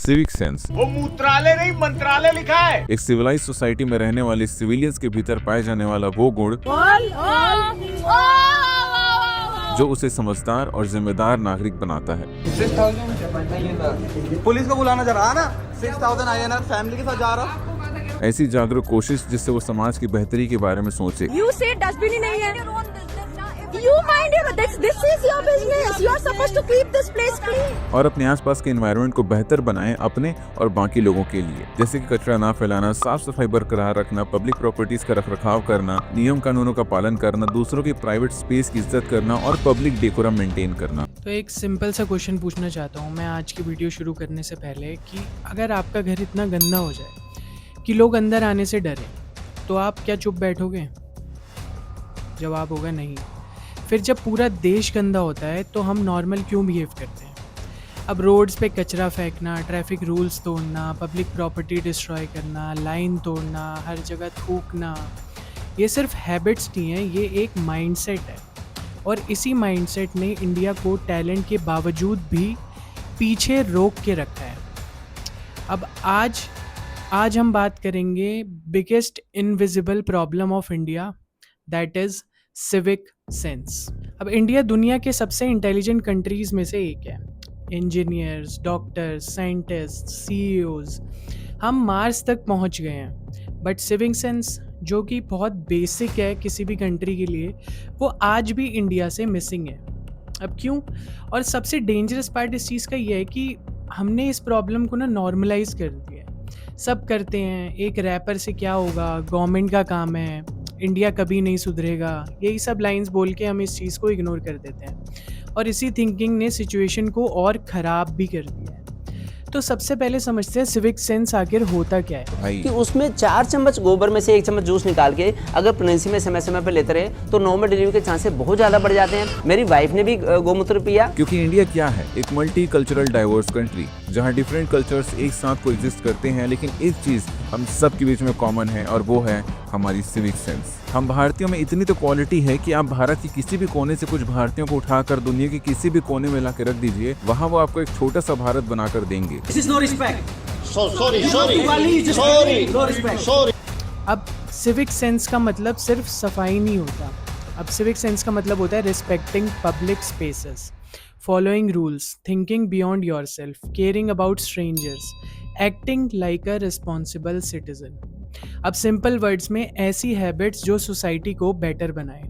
Civic sense वो मूत्रालय नहीं मंत्रालय लिखा है। एक सिविलाइज सोसाइटी में रहने वाले सिविलियंस के भीतर पाए जाने वाला वो गुण जो उसे समझदार और जिम्मेदार नागरिक बनाता है। 6,000 पुलिस को बुलाना जा रहा ना, 6,000 INR फैमिली के साथ जा रहा। ऐसी जागरूक कोशिश जिससे वो समाज की बेहतरी के बारे में सोचे। You say डस्टबिन ही नहीं है। You mind your this is your business. You are supposed to keep this place clean. और अपने आसपास के एनवायरनमेंट को बेहतर बनाएं अपने और बाकी लोगों के लिए, जैसे कि कचरा ना फैलाना, साफ सफाई बरकरार रखना, पब्लिक प्रॉपर्टीज का रखरखाव करना, नियम कानूनों का पालन करना, दूसरों की प्राइवेट स्पेस की इज्जत करना और पब्लिक डेकोरम मेंटेन करना। तो एक सिंपल सा क्वेश्चन पूछना चाहता हूँ मैं आज की वीडियो शुरू करने से पहले कि अगर आपका घर इतना गंदा हो जाए कि लोग अंदर आने से डरें तो आप क्या चुप बैठोगे? जवाब होगा नहीं। फिर जब पूरा देश गंदा होता है तो हम नॉर्मल क्यों बिहेव करते हैं? अब रोड्स पे कचरा फेंकना, ट्रैफिक रूल्स तोड़ना, पब्लिक प्रॉपर्टी डिस्ट्रॉय करना, लाइन तोड़ना, हर जगह थूकना, ये सिर्फ हैबिट्स नहीं हैं, ये एक माइंडसेट है। और इसी माइंडसेट ने इंडिया को टैलेंट के बावजूद भी पीछे रोक के रखा है। अब आज हम बात करेंगे biggest invisible problem of India, that is civic sense. अब इंडिया दुनिया के सबसे इंटेलिजेंट कंट्रीज़ में से एक है। इंजीनियर्स, डॉक्टर्स, साइंटिस्ट, CEOs, हम मार्स तक पहुंच गए हैं, बट सिविक सेंस जो कि बहुत बेसिक है किसी भी कंट्री के लिए, वो आज भी इंडिया से मिसिंग है। अब क्यों? और सबसे डेंजरस पार्ट इस चीज़ का ये है कि हमने इस प्रॉब्लम को ना नॉर्मलाइज कर दिया है। सब करते हैं, एक रैपर से क्या होगा, गवर्नमेंट का काम है, इंडिया कभी नहीं सुधरेगा, यही सब लाइंस बोल के हम इस चीज़ को इग्नोर कर देते हैं और इसी थिंकिंग ने सिचुएशन को और ख़राब भी कर दिया है। तो सबसे पहले समझते हैं सिविक सेंस आखिर होता क्या है। भाई कि उसमें 4 चम्मच गोबर में से 1 चम्मच जूस निकाल के अगर प्रेगनेंसी में समय समय पर लेते रहे तो नॉर्मल डिलीवरी के चांसेस बहुत ज़्यादा बढ़ जाते हैं। मेरी वाइफ ने भी गोमूत्र पिया। क्योंकि इंडिया क्या है? एक मल्टी कल्चरल डाइवर्स कंट्री जहाँ डिफरेंट कल्चर्स एक साथ को एग्जिस्ट करते हैं, लेकिन एक चीज़ हम सब के बीच में कॉमन है और वो है हमारी सिविक सेंस। हम भारतीयों में इतनी तो क्वालिटी है कि आप भारत के किसी भी कोने से कुछ भारतीयों को उठाकर दुनिया के किसी भी कोने में ला के रख दीजिए, वहाँ वो आपको एक छोटा सा भारत बनाकर देंगे। अब सिविक सेंस का मतलब सिर्फ सफाई नहीं होता। अब सिविक सेंस का मतलब होता है respecting public spaces, following rules, thinking beyond yourself, caring about strangers, acting like a responsible citizen. अब सिंपल वर्ड्स में ऐसी हैबिट्स जो सोसाइटी को बेटर बनाए।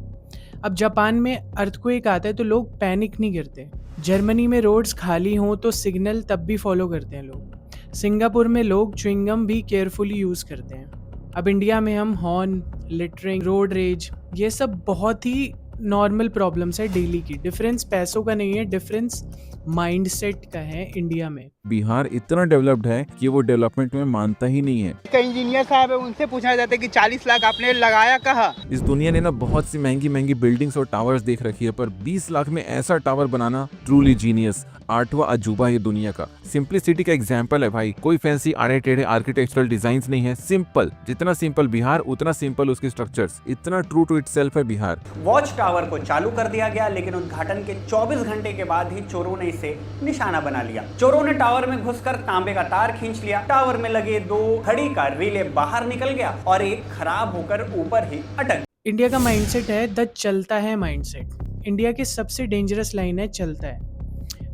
अब जापान में अर्थक्वेक आता है तो लोग पैनिक नहीं करते। जर्मनी में रोड्स खाली हों तो सिग्नल तब भी फॉलो करते हैं लोग। सिंगापुर में लोग च्युइंगम भी केयरफुली यूज़ करते हैं। अब इंडिया में हम हॉर्न, लिटरिंग, रोड रेज, ये सब बहुत ही नॉर्मल प्रॉब्लम्स है डेली की। डिफरेंस पैसों का नहीं है, डिफरेंस माइंडसेट का है। इंडिया में बिहार इतना डेवलप्ड है कि वो डेवलपमेंट में मानता ही नहीं है। कई इंजीनियर साहब है, उनसे पूछना जाता है कि 40 लाख आपने लगाया कहाँ? इस दुनिया ने ना बहुत सी महंगी महंगी बिल्डिंग्स और टावर्स देख रखी है, पर 20 लाख में ऐसा टावर बनाना ट्रूली जीनियस, 8वां अजूबा है दुनिया का। सिंपलिसिटी का एग्जांपल है भाई। कोई फैंसी आड़े टेढ़े आर्किटेक्चरल डिजाइन्स नहीं है, सिंपल। जितना सिंपल बिहार उतना सिंपल उसके स्ट्रक्चर्स। इतना ट्रू टू इटसेल्फ है बिहार। वॉच टावर को चालू कर दिया गया, लेकिन उद्घाटन के 24 घंटे के बाद ही चोरों ने इसे निशाना बना लिया। चोरों ने टावर में घुसकर तांबे का तार खींच लिया, टावर में लगे 2 घड़ी का रिले बाहर निकल गया और एक खराब होकर ऊपर ही अटक। इंडिया का माइंडसेट है द चलता है माइंडसेट। इंडिया की सबसे डेंजरस लाइन है चलता है।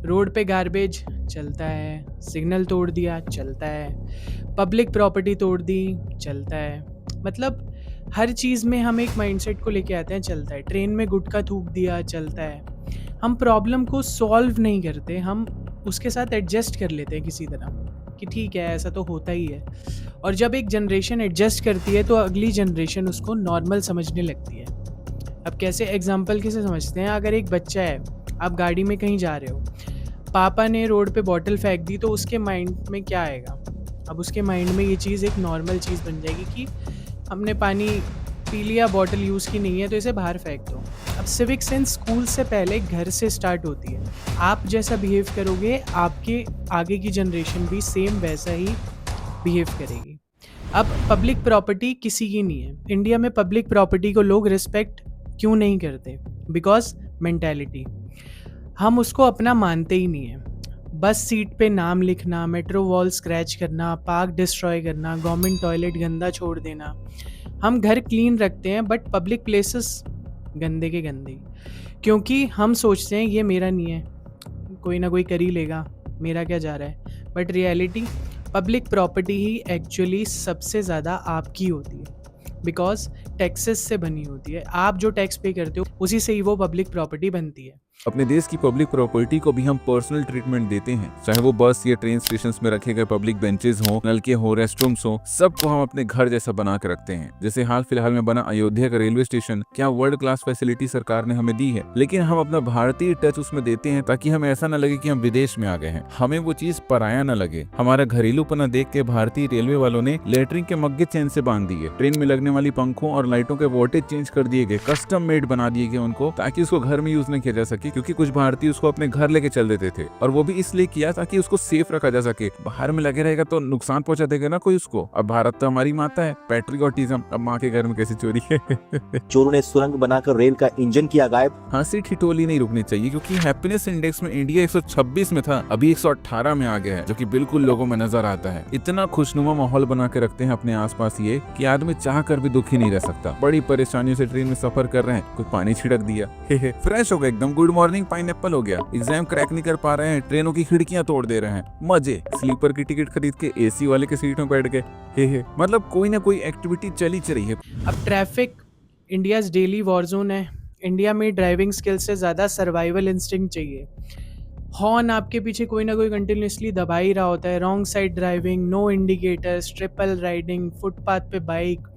रोड पे गार्बेज चलता है, सिग्नल तोड़ दिया चलता है, पब्लिक प्रॉपर्टी तोड़ दी चलता है। मतलब हर चीज़ में हम एक माइंडसेट को लेके आते हैं चलता है। ट्रेन में गुटखा थूक दिया चलता है। हम प्रॉब्लम को सॉल्व नहीं करते, हम उसके साथ एडजस्ट कर लेते हैं किसी तरह कि ठीक है ऐसा तो होता ही है। और जब एक जनरेशन एडजस्ट करती है तो अगली जनरेशन उसको नॉर्मल समझने लगती है। अब कैसे एग्जांपल कैसे समझते हैं? अगर एक बच्चा है, आप गाड़ी में कहीं जा रहे हो, पापा ने रोड पे बॉटल फेंक दी तो उसके माइंड में क्या आएगा? अब उसके माइंड में ये चीज़ एक नॉर्मल चीज़ बन जाएगी कि हमने पानी पी लिया, बॉटल यूज़ की नहीं है तो इसे बाहर फेंक दो। अब सिविक सेंस स्कूल से पहले घर से स्टार्ट होती है। आप जैसा बिहेव करोगे आपके आगे की जनरेशन भी सेम वैसा ही बिहेव करेगी। अब पब्लिक प्रॉपर्टी किसी की नहीं है। इंडिया में पब्लिक प्रॉपर्टी को लोग रिस्पेक्ट क्यों नहीं करते? बिकॉज मेंटालिटी, हम उसको अपना मानते ही नहीं है। बस सीट पे नाम लिखना, मेट्रो वॉल स्क्रैच करना, पार्क डिस्ट्रॉय करना, गवर्नमेंट टॉयलेट गंदा छोड़ देना। हम घर क्लीन रखते हैं बट पब्लिक प्लेसेस गंदे के गंदे, क्योंकि हम सोचते हैं ये मेरा नहीं है, कोई ना कोई कर ही लेगा, मेरा क्या जा रहा है। But reality public property he actually सबसे ज़्यादा आपकी होती है, बिकॉज टैक्सेस से बनी होती है। आप जो टैक्स पे करते हो उसी से ही वो पब्लिक प्रॉपर्टी बनती है। अपने देश की पब्लिक प्रॉपर्टी को भी हम पर्सनल ट्रीटमेंट देते हैं, चाहे वो बस या ट्रेन स्टेशन में रखे गए पब्लिक बेंचेस हो, नलके हो, रेस्टरूम्स हो, सबको हम अपने घर जैसा बना के रखते हैं। जैसे हाल फिलहाल में बना अयोध्या का रेलवे स्टेशन, क्या वर्ल्ड क्लास फैसिलिटी सरकार ने हमें दी है, लेकिन हम अपना भारतीय टच उसमें देते हैं ताकि हमें ऐसा न लगे कि हम विदेश में आ गए हैं, हमें वो चीज पराया न लगे। हमारा घरेलूपना देख के भारतीय रेलवे वालों ने लेटरिन के मग्गे चैन से बांध दिए, ट्रेन में लगने वाली पंखों और लाइटों के वोल्टेज चेंज कर दिए गए, कस्टम मेड बना दिए गए उनको, ताकि उसको घर में यूज न किया जा सके, क्योंकि कुछ भारतीय उसको अपने घर लेके चल देते थे, और वो भी इसलिए किया ताकि उसको सेफ रखा जा सके। बाहर में लगे रहेगा तो नुकसान पहुंचा देगा ना कोई उसको। अब भारत तो हमारी माता है, पैट्रियोटिज्म, अब माँ के घर में कैसे चोरी है। चोरों ने सुरंग बनाकर रेल का इंजन किया गायब। हंसी ठिठोली नहीं रुकनी चाहिए, क्योंकि हैप्पीनेस इंडेक्स में इंडिया 126 में था, अभी 118 में आ गया है, जो कि बिल्कुल लोगों में नजर आता है। इतना खुशनुमा माहौल बना के रखते हैं अपने आसपास ये कि आदमी चाह कर भी दुखी नहीं रह सकता। बड़ी परेशानियों से ट्रेन में सफर कर रहे हैं, कोई पानी छिड़क दिया, फ्रेश हो गए एकदम, गुड मॉर्निंग पाइनएप्पल हो गया। एग्जाम क्रैक नहीं कर पा रहे हैं, ट्रेनों की खिड़कियां तोड़ दे रहे हैं, मजे, स्लीपर की टिकट खरीद के एसी वाले के सीट में बैठ गए, मतलब कोई ना कोई एक्टिविटी चली रही है। अब ट्रैफिक इंडियाज डेली वॉरजोन है। इंडिया में ड्राइविंग स्किल से ज़्यादा सर्वाइवल इंस्टिंक्ट चाहिए। हॉर्न आपके पीछे कोई ना कोई कंटिन्यूसली दबा ही रहा होता है, wrong side driving, no indicators, triple riding, footpath पे बाइक,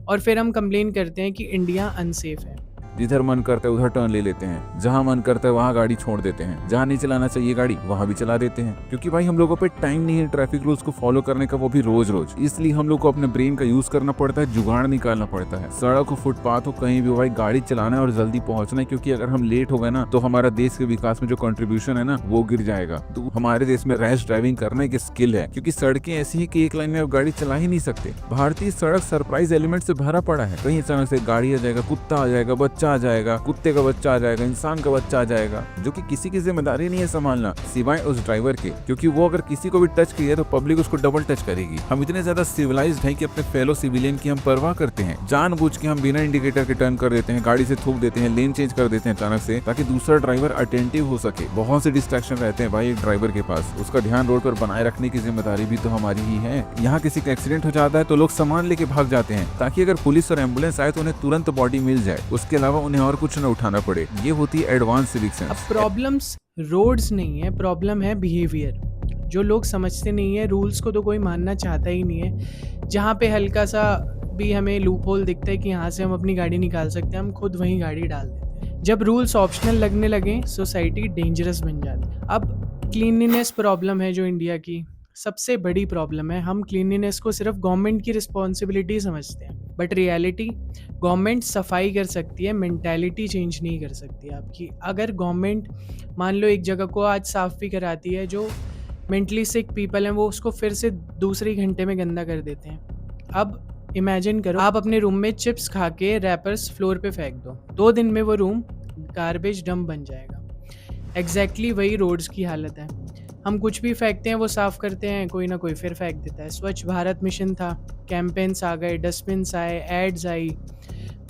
और फिर हम कंप्लेन करते हैं कि इंडिया अनसेफ है। जिधर मन करता है उधर टर्न ले लेते हैं, जहां मन करता है वहां गाड़ी छोड़ देते हैं, जहां नहीं चलाना चाहिए गाड़ी वहां भी चला देते हैं, क्योंकि भाई हम लोगों पे टाइम नहीं है ट्रैफिक रूल्स को फॉलो करने का, वो भी रोज रोज। इसलिए हम लोग को अपने ब्रेन का यूज करना पड़ता है, जुगाड़ निकालना पड़ता है। सड़क हो, फुटपाथ हो, कहीं भी भाई गाड़ी चलाना है और जल्दी पहुंचना है, क्योंकि अगर हम लेट हो गए ना तो हमारा देश के विकास में जो कंट्रीब्यूशन है ना वो गिर जाएगा। तो हमारे देश में रैश ड्राइविंग करने की स्किल है, क्योंकि सड़कें ऐसी है कि एक लाइन में आप गाड़ी चला ही नहीं सकते। भारतीय सड़क सरप्राइज एलिमेंट से भरा पड़ा है, कहीं अचानक से गाड़ी आ जाएगा, कुत्ता आ जाएगा, बच्चा आ जाएगा, कुत्ते का बच्चा आ जाएगा, इंसान का बच्चा आ जाएगा, जो कि किसी की जिम्मेदारी नहीं है संभालना सिवाय उस ड्राइवर के, क्योंकि वो अगर किसी को भी टच किया तो पब्लिक उसको डबल टच करेगी। हम इतने ज्यादा सिविलाइज्ड हैं कि अपने फेलो सिविलियन की हम परवाह करते हैं, जानबूझ के हम बिना इंडिकेटर के टर्न कर देते हैं, गाड़ी से थूक देते हैं, लेन चेंज कर देते हैं अचानक से, ताकि दूसरा ड्राइवर अटेंटिव हो सके। बहुत से डिस्ट्रैक्शन रहते हैं भाई एक ड्राइवर के पास, उसका ध्यान रोड पर बनाए रखने की जिम्मेदारी भी तो हमारी ही है। यहाँ किसी का एक्सीडेंट हो जाता है तो लोग सामान लेके भाग जाते हैं, ताकि अगर पुलिस और एम्बुलेंस आए तो उन्हें तुरंत बॉडी मिल जाए, उसके अलावा उन्हें और कुछ न उठाना पड़े। ये होती है एडवांस सिविक सेंस। अब प्रॉब्लम्स रोड्स नहीं है, प्रॉब्लम है बिहेवियर। जो लोग समझते नहीं है, रूल्स को तो कोई मानना चाहता ही नहीं है। जहाँ पे हल्का सा भी हमें लूप होल दिखता है कि यहाँ से हम अपनी गाड़ी निकाल सकते हैं, हम खुद वहीं गाड़ी डाल देते हैं। जब रूल्स ऑप्शनल लगने लगे सोसाइटी डेंजरस बन जाती है। अब क्लीनलीनेस प्रॉब्लम है जो इंडिया की सबसे बड़ी प्रॉब्लम है। हम क्लीनलीनेस को सिर्फ गवर्नमेंट की रिस्पॉन्सिबिलिटी समझते हैं, बट रियलिटी गवर्नमेंट सफाई कर सकती है, मेंटालिटी चेंज नहीं कर सकती आपकी। अगर गवर्नमेंट मान लो एक जगह को आज साफ भी कराती है, जो मेंटली सिक पीपल हैं वो उसको फिर से दूसरे घंटे में गंदा कर देते हैं। अब इमेजिन करो आप अपने रूम में चिप्स खा के रैपर्स फ्लोर पे फेंक दो, 2 दिन में वो रूम गार्बेज डंप बन जाएगा। एग्जैक्टली वही रोड्स की हालत है। हम कुछ भी फेंकते हैं वो साफ़ करते हैं, कोई ना कोई फिर फेंक देता है। स्वच्छ भारत मिशन था, कैंपेन्स आ गए, डस्टबिन्स आए, एड्स आई,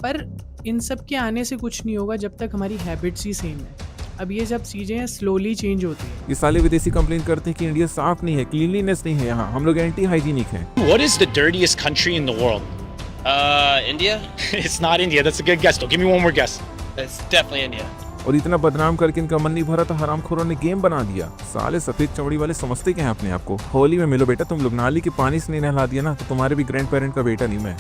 पर इन सब के आने से कुछ नहीं होगा जब तक हमारी हैबिट्स ही सेम है। अब ये सब चीज़ें स्लोली चेंज होती हैं। ये साले विदेशी कंप्लेन करते हैं कि इंडिया साफ नहीं है, क्लीनलीनेस नहीं है, यहाँ हम लोग एंटी हाइजीनिक हैं। What is the dirtiest country in the world? India? It's not India. That's a good guess though. Give me one more guess. It's definitely India. और इतना बदनाम करके इनका मन नहीं भरा तो हरामखोरों ने गेम बना दिया। साले सफेद चमड़ी वाले समझते क्या है अपने आप को। होली में मिलो बेटा तुम लोग, नाली के पानी से नहीं नहला दिया ना तो तुम्हारे भी ग्रैंड पेरेंट का बेटा नहीं मैं।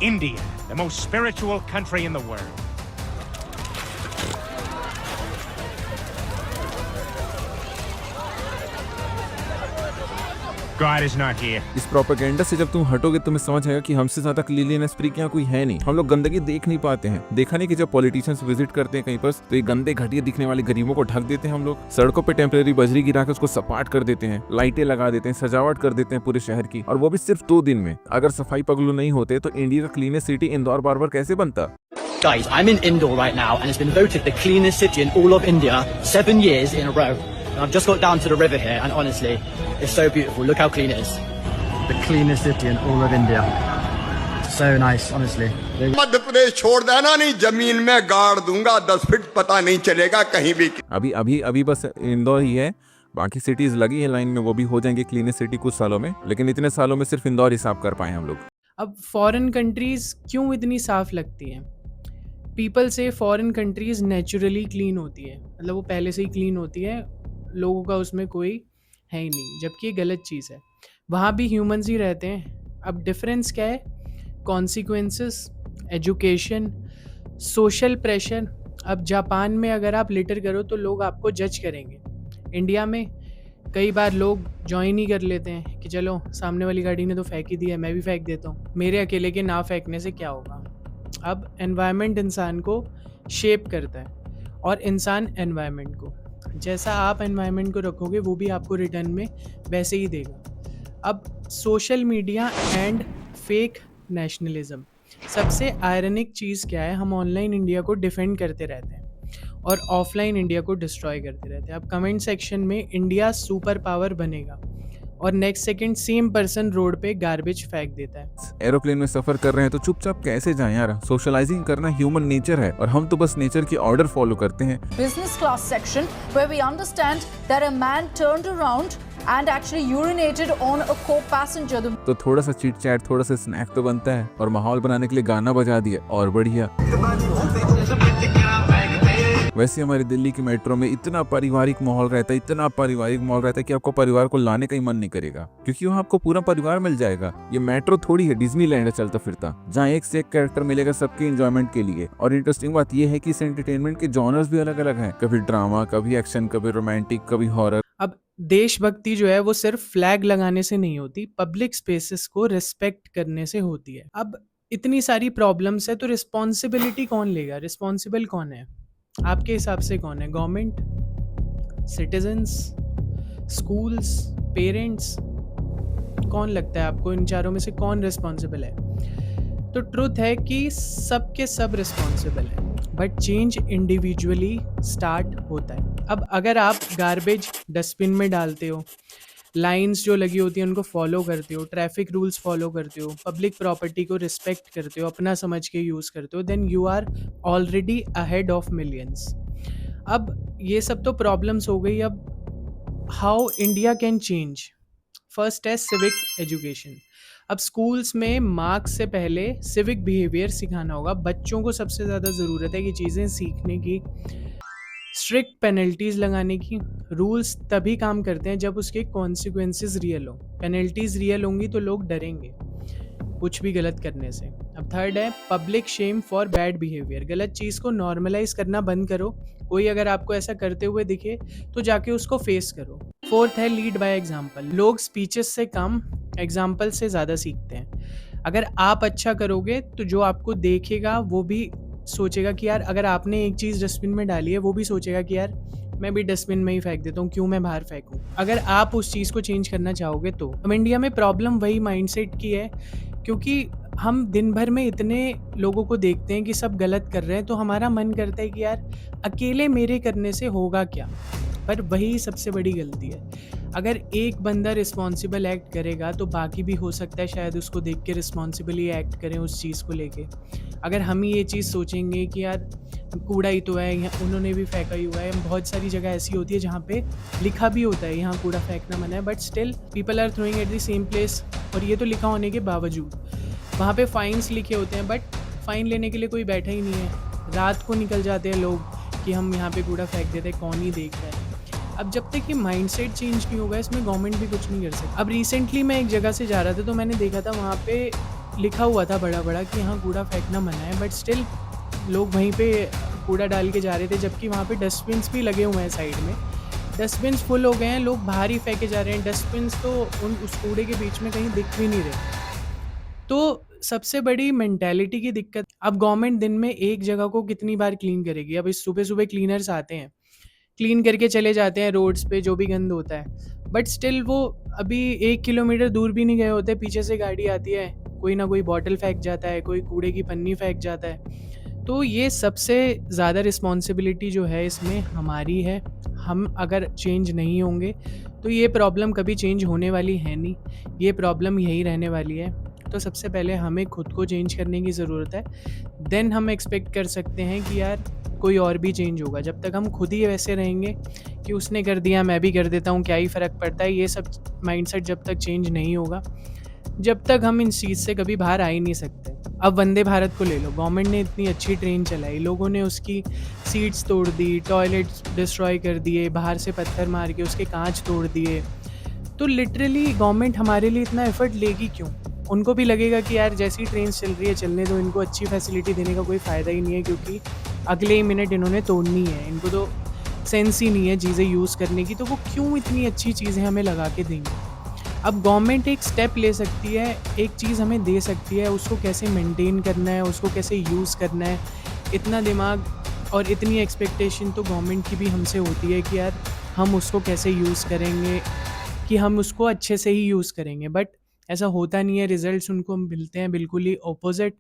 India, the most spiritual country in the world. God is not here. इस प्रोपेगेंडा से जब तुम हटोगे तुम्हें समझ आएगा कि हमसे ज्यादा क्लीनलीनेस फ्रीक यहाँ कोई है नहीं। हम लोग गंदगी देख नहीं पाते हैं। देखा नहीं कि जब पॉलिटिशियंस विजिट करते हैं कहीं पर तो ये गंदे घटिया दिखने वाले गरीबों को ढक देते हैं। हम लोग सड़कों पे टेम्परेरी बजरी गिरा के उसको सपाट कर देते हैं, लाइटें लगा देते हैं, सजावट कर देते हैं पूरे शहर की, और वो भी सिर्फ 2 दिन में। अगर सफाई पगलू नहीं होते तो इंडिया का क्लीनेस्ट सिटी इंदौर बार बार कैसे बनता। Guys, I'm in Indore right now and it's been voted the cleanest city in all of India 7 years in a row. I've just got down to the river here, and honestly, it's so beautiful. Look how clean it is. The cleanest city in all of India. So nice, honestly. Madhya Pradesh छोड़ देना, नहीं जमीन में गाड़ दूंगा 10 feet, पता नहीं चलेगा कहीं भी। अभी बस इंदौर ही है, बाकी सिटीज लगी है लाइन में, वो भी हो जाएंगे क्लीनेस्ट सिटी कुछ सालों में, लेकिन इतने सालों में सिर्फ इंदौर ही साफ कर पाए हम लोग। अब फॉरेन कंट्रीज क्यों इतनी साफ लगती हैं? पीपल से फॉरेन कंट्रीज नेचुरली क्लीन होती है, मतलब वो पहले से ही क्लीन होती है, लोगों का उसमें कोई है ही नहीं, जबकि ये गलत चीज़ है। वहाँ भी ह्यूमंस ही रहते हैं। अब डिफरेंस क्या है? Consequences, education, social pressure. अब जापान में अगर आप लिटर करो तो लोग आपको जज करेंगे। इंडिया में कई बार लोग ज्वाइन ही कर लेते हैं कि चलो सामने वाली गाड़ी ने तो फेंक ही दिया है, मैं भी फेंक देता हूँ, मेरे अकेले के ना फेंकने से क्या होगा। अब एनवायरनमेंट इंसान को शेप करता है और इंसान एनवायरनमेंट को, जैसा आप एनवायरनमेंट को रखोगे वो भी आपको रिटर्न में वैसे ही देगा। अब social media and fake nationalism, सबसे आयरनिक चीज़ क्या है? हम ऑनलाइन इंडिया को डिफेंड करते रहते हैं और ऑफलाइन इंडिया को डिस्ट्रॉय करते रहते हैं। अब कमेंट सेक्शन में इंडिया सुपर पावर बनेगा और next second same person road पे गार्बेज फेंक देता है। एरोप्लेन में सफर कर रहे हैं तो चुपचाप कैसे जाएं यार? सोशलाइजिंग करना ह्यूमन नेचर है और हम तो बस नेचर की ऑर्डर फॉलो करते हैं। Business class section where we understand that a man turned around and actually urinated on a co-passenger. तो थोड़ा सा चिट चैट, थोड़ा सा स्नैक तो बनता है, और माहौल बनाने के लिए गाना बजा दिया और बढ़िया। वैसे हमारी दिल्ली की मेट्रो में इतना पारिवारिक माहौल रहता है कि आपको परिवार को लाने का ही मन नहीं करेगा, क्योंकि वहाँ आपको पूरा परिवार मिल जाएगा। ये मेट्रो थोड़ी है डिज्नीलैंड है चलता फिरता, जहाँ एक से एक कैरेक्टर मिलेगा सबके एंजॉयमेंट के लिए। और इंटरेस्टिंग बात ये है कि इस एंटरटेनमेंट के जॉनर्स भी अलग अलग हैं, कभी ड्रामा, कभी एक्शन, कभी रोमांटिक, कभी हॉरर। अब देशभक्ति जो है वो सिर्फ फ्लैग लगाने से नहीं होती, पब्लिक स्पेसेस को रिस्पेक्ट करने से होती है। अब इतनी सारी प्रॉब्लम्स है तो रिस्पॉन्सिबिलिटी कौन लेगा? रिस्पॉन्सिबल कौन है आपके हिसाब से? कौन है? Government, citizens, schools, parents? कौन लगता है आपको इन चारों में से कौन रिस्पॉन्सिबल है? तो ट्रुथ है कि सब के सब रिस्पॉन्सिबल है, बट चेंज इंडिविजुअली स्टार्ट होता है। अब अगर आप गार्बेज डस्टबिन में डालते हो, लाइंस जो लगी होती हैं उनको फॉलो करते हो, ट्रैफिक रूल्स फॉलो करते हो, पब्लिक प्रॉपर्टी को रिस्पेक्ट करते हो, अपना समझ के यूज़ करते हो, then you are already ahead of millions. अब ये सब तो प्रॉब्लम्स हो गई। अब how India can change? First है सिविक एजुकेशन। अब स्कूल्स में मार्क्स से पहले सिविक बिहेवियर सिखाना होगा। बच्चों को सबसे ज़्यादा ज़रूरत है कि चीज़ें सीखने की, स्ट्रिक्ट पेनल्टीज़ लगाने की। रूल्स तभी काम करते हैं जब उसके कॉन्सिक्वेंसेस रियल हो। पेनल्टीज़ रियल होंगी तो लोग डरेंगे कुछ भी गलत करने से। अब थर्ड है public Shem for bad behaviour. गलत चीज़ को नॉर्मलाइज करना बंद करो। कोई अगर आपको ऐसा करते हुए दिखे तो जाके उसको फेस करो। फोर्थ है लीड बाय एग्जाम्पल। लोग स्पीचेस से कम एग्जाम्पल से ज़्यादा सीखते हैं। अगर आप अच्छा करोगे तो जो आपको देखेगा वो भी सोचेगा कि यार अगर आपने एक चीज़ डस्टबिन में डाली है वो भी सोचेगा कि यार मैं भी डस्टबिन में ही फेंक देता हूँ, क्यों मैं बाहर फेंकूँ। अगर आप उस चीज़ को चेंज करना चाहोगे तो। हम इंडिया में प्रॉब्लम वही माइंडसेट की है, क्योंकि हम दिन भर में इतने लोगों को देखते हैं कि सब गलत कर रहे हैं, तो हमारा मन करता है कि यार अकेले मेरे करने से होगा क्या। पर वही सबसे बड़ी गलती है। अगर एक बंदा रिस्पॉन्सिबल एक्ट करेगा तो बाकी भी हो सकता है शायद उसको देख के रिस्पॉन्सिबली एक्ट करें उस चीज़ को लेके। अगर हम ही ये चीज़ सोचेंगे कि यार कूड़ा ही तो है, यहाँ उन्होंने भी फेंका ही हुआ है। बहुत सारी जगह ऐसी होती है जहाँ पे लिखा भी होता है यहाँ कूड़ा फेंकना मना है, but still people are throwing at the same place. और ये तो लिखा होने के बावजूद वहाँ पे फाइन्स लिखे होते हैं, बट फ़ाइन लेने के लिए कोई बैठा ही नहीं है। रात को निकल जाते हैं लोग कि हम यहाँ पे कूड़ा फेंक देते हैं, कौन ही देख रहा है। अब जब तक ये माइंडसेट चेंज नहीं होगा इसमें गवर्नमेंट भी कुछ नहीं कर सकती। अब रिसेंटली मैं एक जगह से जा रहा था तो मैंने देखा था वहाँ पे लिखा हुआ था बड़ा बड़ा कि यहाँ कूड़ा फेंकना मना है, बट स्टिल लोग वहीं पे कूड़ा डाल के जा रहे थे, जबकि वहाँ पे डस्टबिन्स भी लगे हुए हैं साइड में। डस्टबिन्स फुल हो गए हैं, लोग बाहर ही फेंके जा रहे हैं। डस्टबिन्स तो उस कूड़े के बीच में कहीं दिख भी नहीं रहे। तो सबसे बड़ी मेंटालिटी की दिक्कत। अब गवर्नमेंट दिन में एक जगह को कितनी बार क्लीन करेगी? अब इस सुबह सुबह क्लीनर्स आते हैं, क्लीन करके चले जाते हैं रोड्स पे जो भी गंद होता है, बट स्टिल वो अभी 1 किलोमीटर दूर भी नहीं गए होते, पीछे से गाड़ी आती है, कोई ना कोई बॉटल फेंक जाता है, कोई कूड़े की पन्नी फेंक जाता है। तो ये सबसे ज़्यादा रिस्पॉन्सिबिलिटी जो है इसमें हमारी है। हम अगर चेंज नहीं होंगे तो ये प्रॉब्लम कभी चेंज होने वाली है नहीं, ये प्रॉब्लम यही रहने वाली है। तो सबसे पहले हमें खुद को चेंज करने की ज़रूरत है, देन हम एक्सपेक्ट कर सकते हैं कि यार कोई और भी चेंज होगा। जब तक हम खुद ही वैसे रहेंगे कि उसने कर दिया मैं भी कर देता हूँ, क्या ही फ़र्क पड़ता है, ये सब माइंडसेट जब तक चेंज नहीं होगा, जब तक हम इन चीज़ से कभी बाहर आ ही नहीं सकते। अब वंदे भारत को ले लो, गवर्नमेंट ने इतनी अच्छी ट्रेन चलाई, लोगों ने उसकी सीट्स तोड़ दी, टॉयलेट्स डिस्ट्रॉय कर दिए, बाहर से पत्थर मार के उसके कांच तोड़ दिए। तो लिटरली गवर्नमेंट हमारे लिए इतना एफर्ट लेगी क्यों? उनको भी लगेगा कि यार जैसी ट्रेन चल रही है चलने दो, इनको अच्छी फैसिलिटी देने का कोई फ़ायदा ही नहीं है, क्योंकि अगले ही मिनट इन्होंने तोड़नी है, इनको तो सेंस ही नहीं है चीज़ें यूज़ करने की, तो वो क्यों इतनी अच्छी चीज़ें हमें लगा के देंगे? अब गवर्नमेंट एक स्टेप ले सकती है, एक चीज़ हमें दे सकती है, उसको कैसे मेंटेन करना है, उसको कैसे यूज़ करना है, इतना दिमाग और इतनी एक्सपेक्टेशन तो गवर्नमेंट की भी हमसे होती है कि यार हम उसको कैसे यूज़ करेंगे, कि हम उसको अच्छे से ही यूज़ करेंगे। बट ऐसा होता नहीं है, रिजल्ट्स उनको मिलते हैं बिल्कुल ही ऑपोजिट।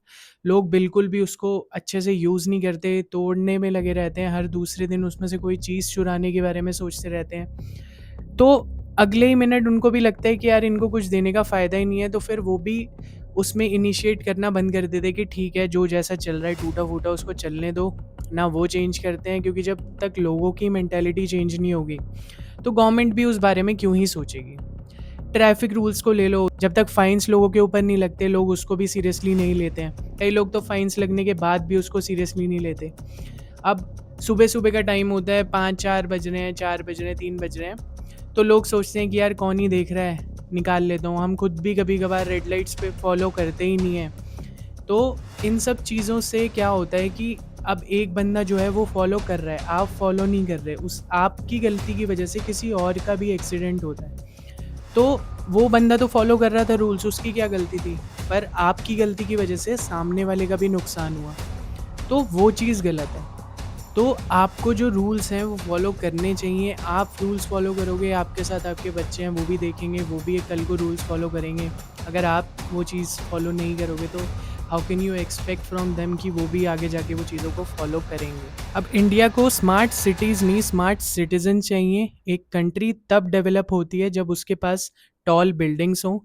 लोग बिल्कुल भी उसको अच्छे से यूज़ नहीं करते, तोड़ने में लगे रहते हैं, हर दूसरे दिन उसमें से कोई चीज़ चुराने के बारे में सोचते रहते हैं। तो अगले ही मिनट उनको भी लगता है कि यार इनको कुछ देने का फ़ायदा ही नहीं है, तो फिर वो भी उसमें इनिशिएट करना बंद कर देते कि ठीक है जो जैसा चल रहा है टूटा-फूटा उसको चलने दो, ना वो चेंज करते हैं, क्योंकि जब तक लोगों की मेंटालिटी चेंज नहीं होगी तो गवर्नमेंट भी उस बारे में क्यों ही सोचेगी। ट्रैफिक रूल्स को ले लो, जब तक फ़ाइन्स लोगों के ऊपर नहीं लगते लोग उसको भी सीरियसली नहीं लेते हैं। कई लोग तो फ़ाइन्स लगने के बाद भी उसको सीरियसली नहीं लेते। अब सुबह-सुबह का टाइम होता है, 5-4 बज रहे हैं, 4 बज रहे हैं, 3 बज रहे हैं, तो लोग सोचते हैं कि यार कौन ही देख रहा है, निकाल लेता हूँ। हम खुद भी कभी-कभार रेड लाइट्स पे फॉलो करते ही नहीं हैं। तो इन सब चीज़ों से क्या होता है कि अब एक बंदा जो है वो फॉलो कर रहा है, आप फॉलो नहीं कर रहे, उस आपकी गलती की वजह से किसी और का भी एक्सीडेंट होता है। तो वो बंदा तो फॉलो कर रहा था रूल्स, उसकी क्या गलती थी, पर आपकी गलती की वजह से सामने वाले का भी नुकसान हुआ, तो वो चीज़ गलत है। तो आपको जो रूल्स हैं वो फॉलो करने चाहिए। आप रूल्स फॉलो करोगे, आपके साथ आपके बच्चे हैं वो भी देखेंगे, वो भी कल को रूल्स फॉलो करेंगे। अगर आप वो चीज़ फॉलो नहीं करोगे तो how can you expect from them कि वो भी आगे जाके वो चीज़ों को फॉलो करेंगे। अब इंडिया को स्मार्ट सिटीज़ नहीं, स्मार्ट सिटीज़न चाहिए। एक कंट्री तब डेवलप होती है जब उसके पास टॉल बिल्डिंग्स हों,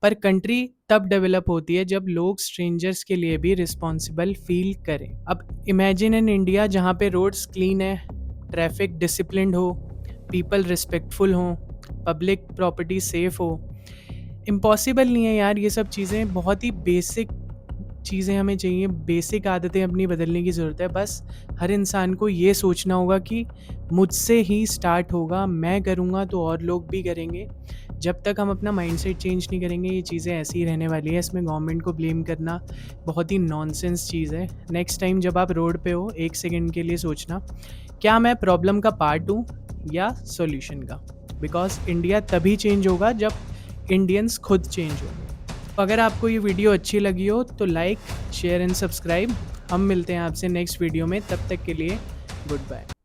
पर कंट्री तब डेवलप होती है जब लोग स्ट्रेंजर्स के लिए भी रिस्पॉन्सिबल फील करें। अब इमेजिन एन इंडिया जहाँ पे रोड्स क्लीन है, ट्रैफिक डिसिप्लिन्ड हो, पीपल रिस्पेक्टफुल हों, पब्लिक प्रॉपर्टी सेफ हो। इम्पॉसिबल नहीं है यार, ये सब चीज़ें बहुत ही बेसिक चीज़ें हमें चाहिए, बेसिक आदतें अपनी बदलने की ज़रूरत है। बस हर इंसान को ये सोचना होगा कि मुझसे ही स्टार्ट होगा, मैं करूँगा तो और लोग भी करेंगे। जब तक हम अपना माइंडसेट चेंज नहीं करेंगे ये चीज़ें ऐसी ही रहने वाली है। इसमें गवर्नमेंट को ब्लेम करना बहुत ही नॉनसेंस चीज़ है। नेक्स्ट टाइम जब आप रोड पे हो, 1 सेकंड के लिए सोचना, क्या मैं प्रॉब्लम का पार्ट हूँ या सॉल्यूशन का? बिकॉज इंडिया तभी चेंज होगा जब इंडियंस खुद चेंज होंगे। अगर आपको ये वीडियो अच्छी लगी हो तो लाइक, शेयर एंड सब्सक्राइब। हम मिलते हैं आपसे नेक्स्ट वीडियो में, तब तक के लिए गुड बाय।